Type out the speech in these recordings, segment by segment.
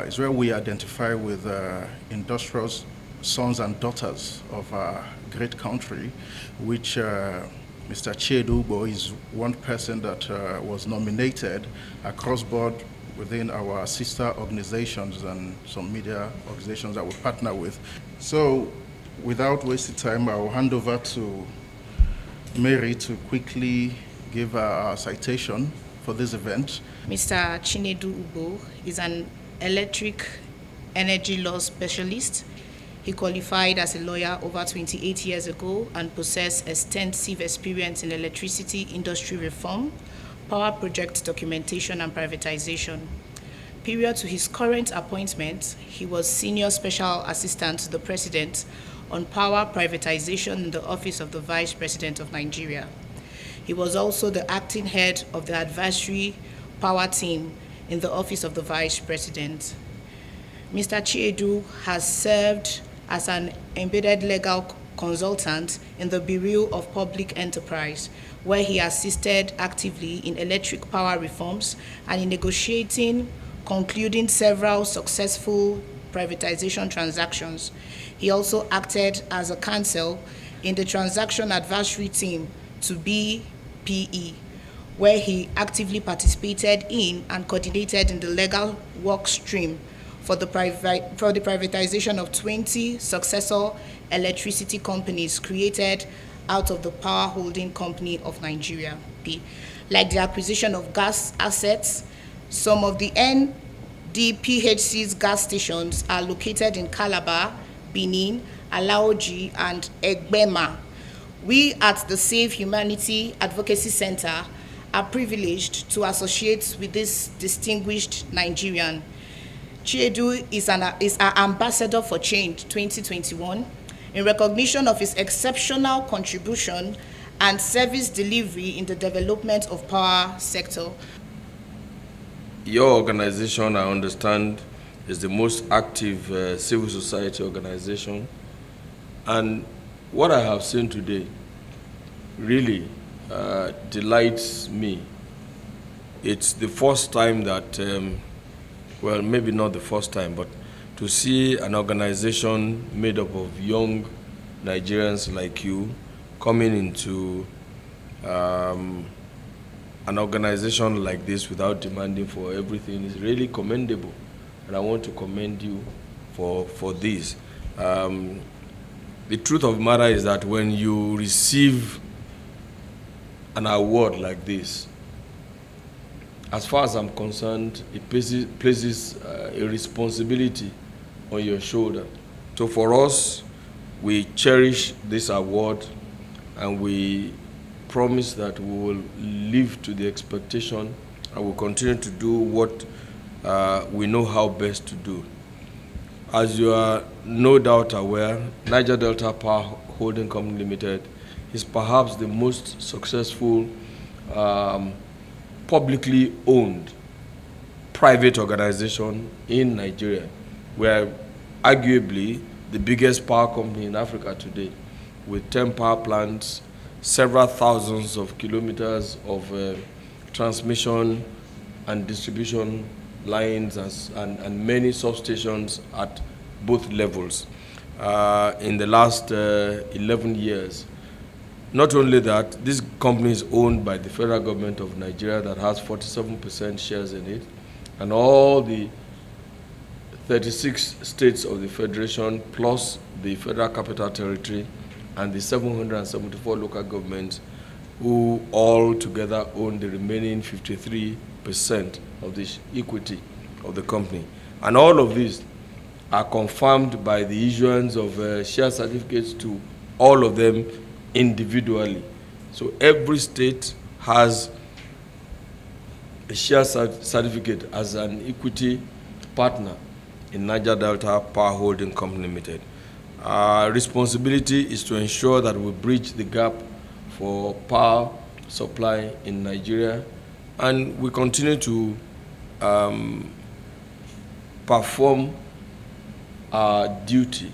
is where we identify with industrious sons and daughters of our great country, which Mr. Chiedu Ugbo is one person that was nominated across board within our sister organizations and some media organizations that we partner with. So without wasting time, I'll hand over to Mary to quickly give our citation for this event. Mr. Chinedu Ugbo is an electric energy law specialist. He qualified as a lawyer over 28 years ago and possessed extensive experience in electricity industry reform, power project documentation, and privatization. Prior to his current appointment, he was Senior Special Assistant to the President on power privatization in the Office of the Vice President of Nigeria. He was also the acting head of the advisory power team in the Office of the Vice President. Mr. Chiedu has served as an embedded legal consultant in the Bureau of Public Enterprise, where he assisted actively in electric power reforms and in negotiating, concluding several successful privatization transactions. He also acted as a counsel in the transaction advisory team to BPE, where he actively participated in and coordinated in the legal work stream for the privatization of 20 successor electricity companies created out of the Power Holding Company of Nigeria, like the acquisition of gas assets. Some of the NDPHC's gas stations are located in Calabar, Benin, Alaoji, and Egbema. We at the Save Humanity Advocacy Center are privileged to associate with this distinguished Nigerian. Chiedu is our Ambassador for Change 2021 in recognition of his exceptional contribution and service delivery in the development of power sector. Your organization, I understand, is the most active civil society organization. And what I have seen today really delights me. It's the first time that well, maybe not the first time, but to see an organization made up of young Nigerians like you coming into an organization like this without demanding for everything is really commendable. And I want to commend you for this. The truth of the matter is that when you receive an award like this, as far as I'm concerned, it places a responsibility on your shoulder. So for us, we cherish this award and we promise that we will live to the expectation and will continue to do what we know how best to do. As you are no doubt aware, Niger Delta Power Holding Company Limited is perhaps the most successful publicly owned private organization in Nigeria. We are arguably the biggest power company in Africa today, with 10 power plants, several thousands of kilometers of transmission and distribution lines and many substations at both levels in the last 11 years. Not only that, this company is owned by the federal government of Nigeria that has 47% shares in it, and all the 36 states of the federation plus the federal capital territory and the 774 local governments who all together own the remaining 53% of the equity of the company. And all of these are confirmed by the issuance of share certificates to all of them individually. So every state has a share certificate as an equity partner in Niger Delta Power Holding Company Limited. Our responsibility is to ensure that we bridge the gap for power supply in Nigeria, and we continue to perform our duty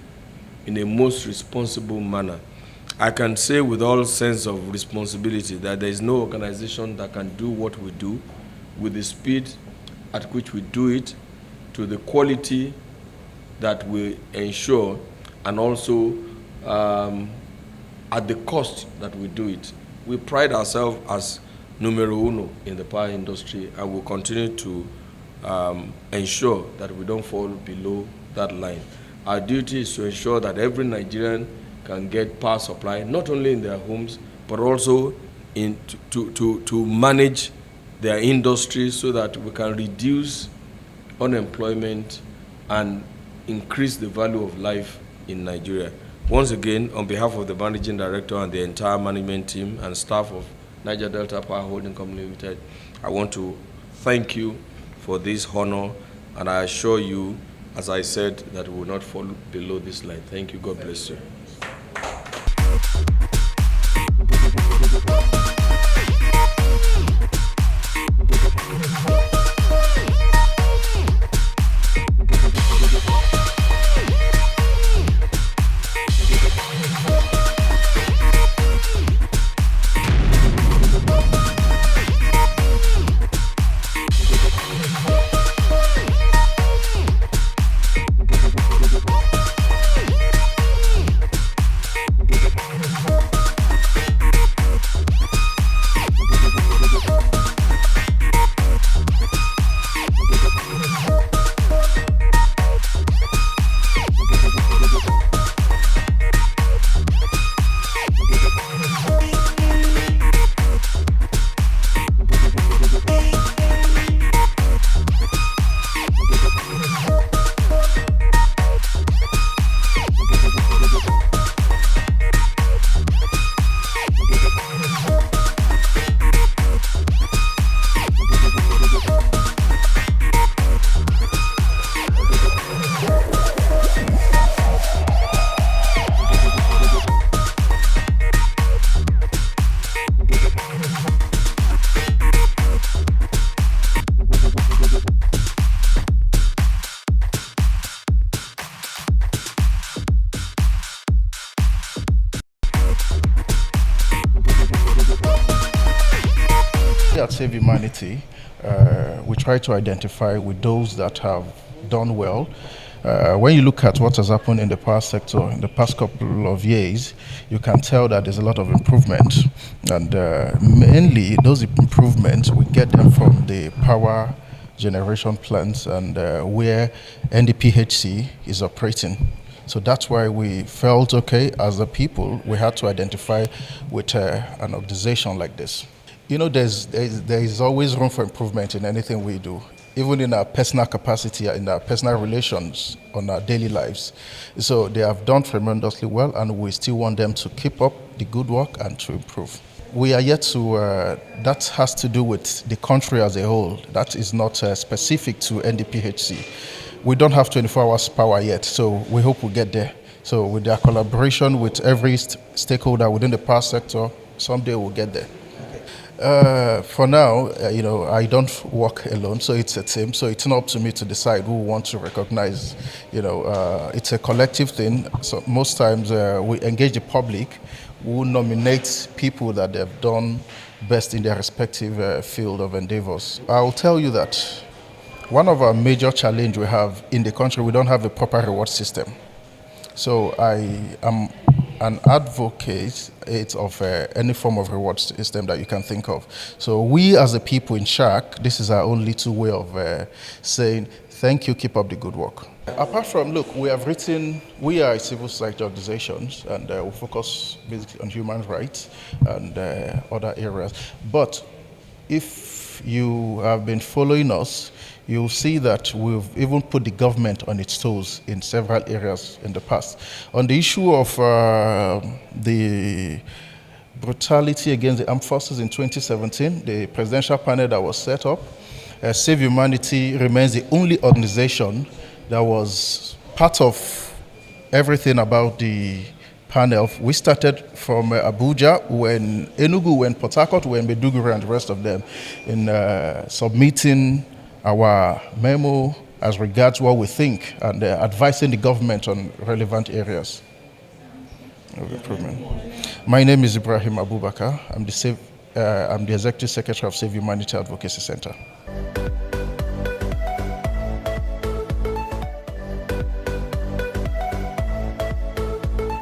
in a most responsible manner. I can say with all sense of responsibility that there is no organization that can do what we do with the speed at which we do it to the quality that we ensure, and also at the cost that we do it. We pride ourselves as numero uno in the power industry, and we'll continue to ensure that we don't fall below that line. Our duty is to ensure that every Nigerian can get power supply, not only in their homes, but also to manage their industry so that we can reduce unemployment and increase the value of life in Nigeria. Once again, on behalf of the Managing Director and the entire management team and staff of Niger Delta Power Holding Company Limited, I want to thank you for this honor, and I assure you, as I said, that we will not fall below this line. Thank you. God bless you. At Save Humanity, we try to identify with those that have done well. When you look at what has happened in the power sector in the past couple of years, you can tell that there's a lot of improvement. And mainly those improvements, we get them from the power generation plants and where NDPHC is operating. So that's why we felt, okay, as a people, we had to identify with an organization like this. You know, there is always room for improvement in anything we do, even in our personal capacity, in our personal relations, on our daily lives. So they have done tremendously well, and we still want them to keep up the good work and to improve. We are yet to, that has to do with the country as a whole. That is not specific to NDPHC. We don't have 24 hours power yet, so we hope we'll get there. So with their collaboration with every stakeholder within the power sector, someday we'll get there. For now, you know, I don't work alone, so it's a team. So it's not up to me to decide who wants to recognize. You know, it's a collective thing. So most times we engage the public, who nominate people that they've done best in their respective field of endeavors. I'll tell you that one of our major challenges we have in the country, we don't have a proper reward system. So I am an advocate of any form of reward system that you can think of. So we as a people in SHAC, this is our own little way of saying, thank you, keep up the good work. Apart from, look, we have written, we are a civil society organizations, and we focus basically on human rights and other areas. But if you have been following us, you'll see that we've even put the government on its toes in several areas in the past. On the issue of the brutality against the armed forces in 2017, the presidential panel that was set up, Save Humanity remains the only organization that was part of everything about the panel. We started from Abuja, when Enugu, when Port Harcourt, when Maiduguri, and the rest of them in submitting our memo as regards what we think and advising the government on relevant areas of improvement. My name is Ibrahim Abubakar. I'm the Executive Secretary of Save Humanity Advocacy Center.